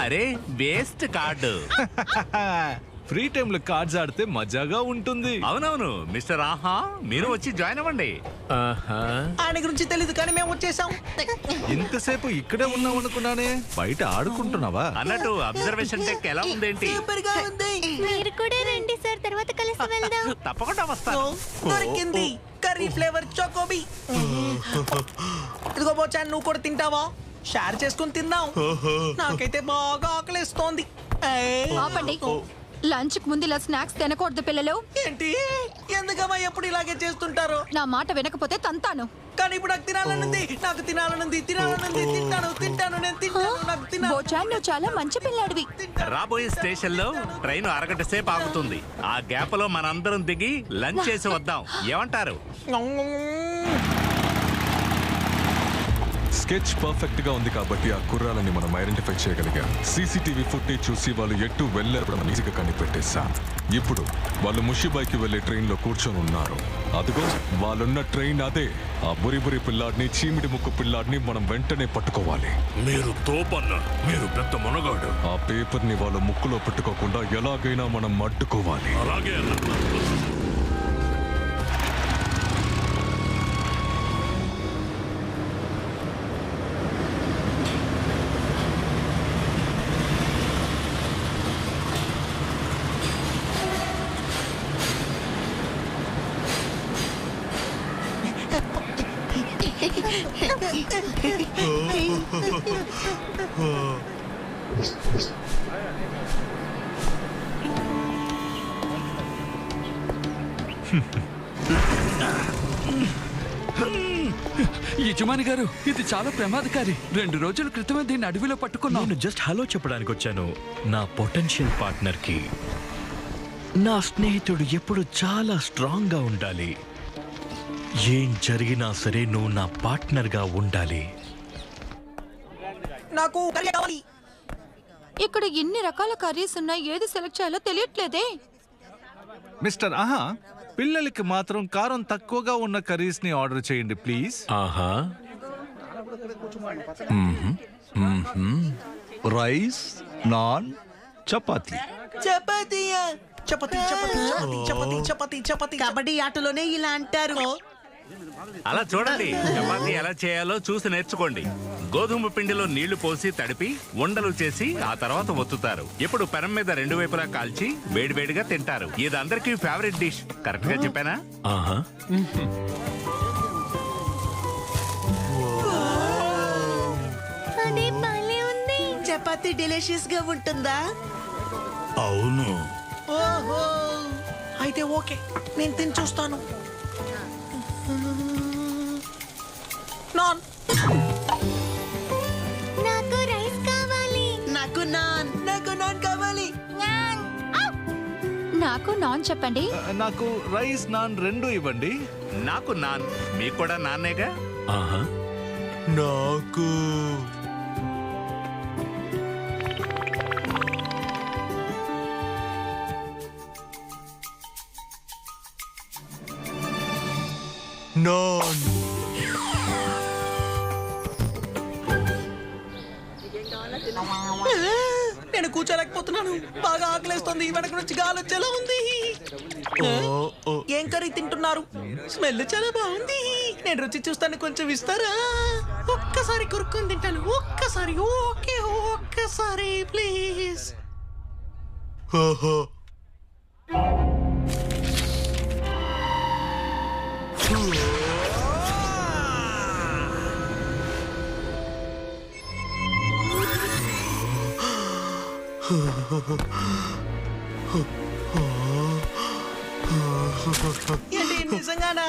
అరే waste card. Free time లో cards ఆడితే మజాగా ఉంటుంది. అవునవును మిస్టర్ ఆహా, మీరు వచ్చి జాయిన్ అవ్వండి. ఆయన గురించి తెలీదు కానీ మేము వచ్చేసాం. ఇంతసేపు ఇక్కడే ఉన్నాం అనుకున్నానే, బయట ఆడుకుంటున్నావా? అన్నట్టు అబ్జర్వేషన్ టెక్ ఎలా ఉందేంటి? సూపర్ గా ఉంది. మీరు కూడా రండి సార్, తర్వాత కలిసి వెళ్దాం. తప్పకుండా వస్తాను. దొరికింది కర్రీ ఫ్లేవర్ చోకోబీ. ఇదిగో బోచాన్, నువ్వు కూడా తింటావా? షేర్ చేసుకుని తిందాం. నాకైతే బాగా ఆకలిస్తోంది. ఆపండి. లంచ్ కు ముందు ఇలా స్నాక్స్ తినకూడదు పిల్లలు. ఏంటి, ఎందుకమ్మా ఎప్పుడు ఇలాగే చేస్తుంటారు? నా మాట వినకపోతే తంతాను. కానీ ఇప్పుడు నాకు తినాలనుంది, నాకు తినాలనుంది. తింటాను నేను తింటాను, నాకు తినాలి. బోచాన్, నువ్వు చాలా మంచి పిల్లాడివి. రాబోయే స్టేషన్ లో ట్రైన్ అరగంట సేపు ఆగుతుంది. ఆ గ్యాప్ లో మనందరం దిగి లంచ్ చేసి వద్దాం. ఏమంటారు? స్కెచ్ పర్ఫెక్ట్ గా ఉంది కాబట్టి ఆ కుర్రాలని మనం ఐడెంటిఫై చేయగలిగాం. సీసీటీవీ ఫుటేజ్ చూసి వాళ్ళు ఎటు వెళ్ళారు ఈజీగా కనిపెట్టేశాం. ఇప్పుడు వాళ్ళు ముషిబాయికి వెళ్లే ట్రైన్ లో కూర్చొని ఉన్నారు. అదిగో వాళ్ళున్న ట్రైన్ అదే. ఆ బురి పిల్లాడిని, చీమిడి ముక్కు పిల్లాడిని మనం వెంటనే పట్టుకోవాలి. మీరు తోపన్న, మీరు పెద్ద మునగాడు. ఆ పేపర్ ని వాళ్ళ ముక్కులో పెట్టుకోకుండా ఎలాగైనా మనం అడ్డుకోవాలి. అలాగే అన్న. యజమాని గారు, ఇది చాలా ప్రమాదకారి. 2 రోజుల క్రితమే దీన్ని అడవిలో పట్టుకున్నాను. నేను జస్ట్ హలో చెప్పడానికి వచ్చాను నా పొటెన్షియల్ పార్ట్నర్ కి. నా స్నేహితుడు ఎప్పుడు చాలా స్ట్రాంగ్ గా ఉండాలి. ఏం జరిగినా సరే నువ్వు నా పార్ట్నర్ గా ఉండాలి. నాకు కర్రీ కావాలి. ఇక్కడ ఎన్ని రకాల కర్రీస్ ఉన్నాయి, ఏది సెలెక్ట్ చేయాలో తెలియట్లేదే. మిస్టర్ ఆహా, పిల్లలకి మాత్రం కారం తక్కువగా ఉన్న కర్రీస్ ని ఆర్డర్ చేయండి ప్లీజ్. ఆహా, రైస్, నాన్, చపాతి. చపాతీయా? చపాతీ. కబడ్డీ ఆటలోనే ఇలా అంటారు. అలా చూడండి, చపాతీ ఎలా చేయాలో చూసి నేర్చుకోండి. గోధుమ పిండిలో నీళ్లు పోసి తడిపి ఉండలు చేసి ఆ తర్వాత ఒత్తుతారు. ఇప్పుడు పెనం మీద 2 వైపులా కాల్చి వేడివేడిగా తింటారు. ఇది అందరికీ ఫేవరెట్ డిష్. కరెక్ట్ గా చెప్పానా? ఆహా. అదే భలే ఉంది. చపాతీ డెలిషియస్ గా ఉంటుందా? అవును. ఓహో, అయితే ఓకే, నేను తిని చూస్తాను. నాన్. నాకు రైస్ కావాలి. నాకు నాన్ కావాలి. నాకు నాన్ చెప్పండి. నాకు రైస్, నాన్ 2 ఇవ్వండి. నాకు నాన్. మీకు కూడా నాన్నేగా? ఆహా. నాకు నాన్. నేను కూర్చోలేకపోతున్నాను, బాగా ఆకలేస్తుంది. వెనక నుంచి గాలి వచ్చేలా ఉంది. ఏం కర్రీ తింటున్నారు? స్మెల్ చాలా బాగుంది. నేను రుచి చూస్తాను, కొంచెం ఇస్తారా? ఒక్కసారి కొరుక్కొని తింటాను. ఒక్కసారి. ఓకే, ఒక్కసారి ప్లీజ్. ఏంటి, నిజంగానా?